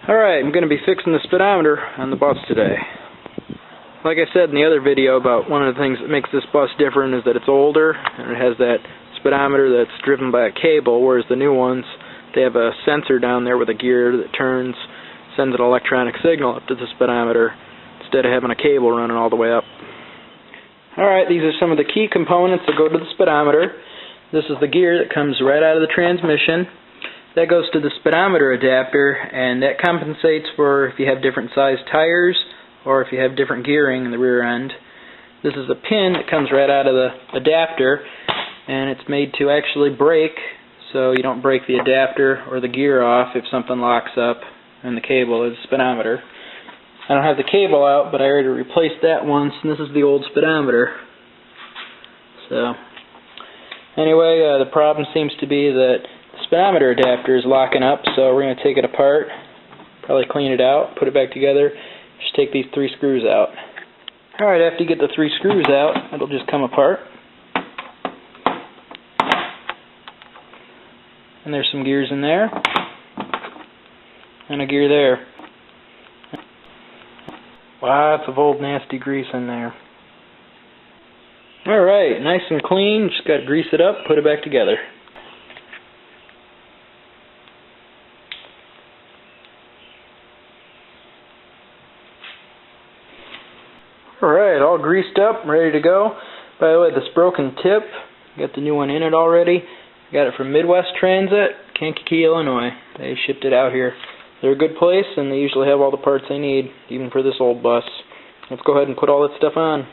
Alright, I'm going to be fixing the speedometer on the bus today. Like I said in the other video about one of the things that makes this bus different is that it's older and it has that speedometer that's driven by a cable, whereas the new ones, they have a sensor down there with a gear that turns, sends an electronic signal up to the speedometer instead of having a cable running all the way up. Alright, these are some of the key components that go to the speedometer. This is the gear that comes right out of the transmission. That goes to the speedometer adapter, and that compensates for if you have different sized tires or if you have different gearing in the rear end. This is a pin that comes right out of the adapter, and it's made to actually break, so you don't break the adapter or the gear off if something locks up and the cable is the speedometer. I don't have the cable out, but I already replaced that once, and this is the old speedometer. So, anyway, the problem seems to be that the speedometer adapter is locking up, so we're going to take it apart, probably clean it out, put it back together, just take these 3 screws out. Alright, after you get the 3 screws out, it'll just come apart. And there's some gears in there, and a gear there. Lots of old nasty grease in there. Alright, nice and clean, just got to grease it up, put it back together. Alright, all greased up, ready to go. By the way, this broken tip, got the new one in it already. Got it from Midwest Transit, Kankakee, Illinois. They shipped it out here. They're a good place, and they usually have all the parts they need, even for this old bus. Let's go ahead and put all that stuff on.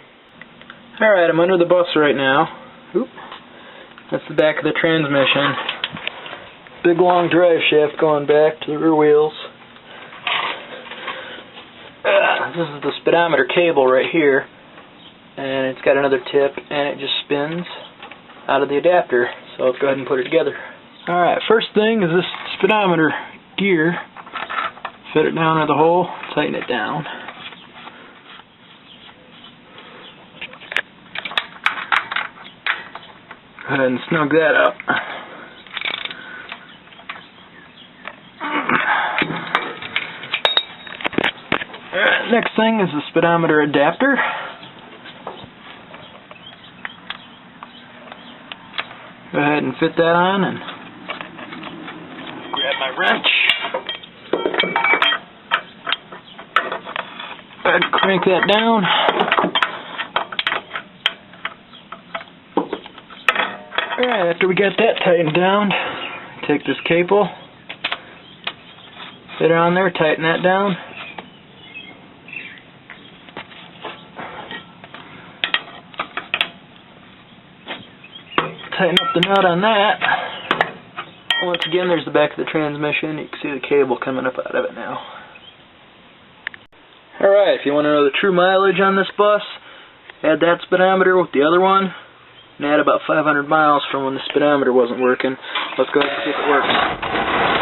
Alright, I'm under the bus right now. Oop. That's the back of the transmission. Big long drive shaft going back to the rear wheels. This is the speedometer cable right here, and it's got another tip, and it just spins out of the adapter. So let's go ahead and put it together. Alright, first thing is this speedometer gear. Fit it down in the hole, tighten it down. Go ahead and snug that up. Alright, next thing is the speedometer adapter. Go ahead and fit that on and grab my wrench. Go ahead and crank that down. Alright, after we got that tightened down, take this cable, fit it on there, tighten that down. Tighten up the nut on that. Once again, there's the back of the transmission. You can see the cable coming up out of it now. Alright, if you want to know the true mileage on this bus, add that speedometer with the other one, and add about 500 miles from when the speedometer wasn't working. Let's go ahead and see if it works.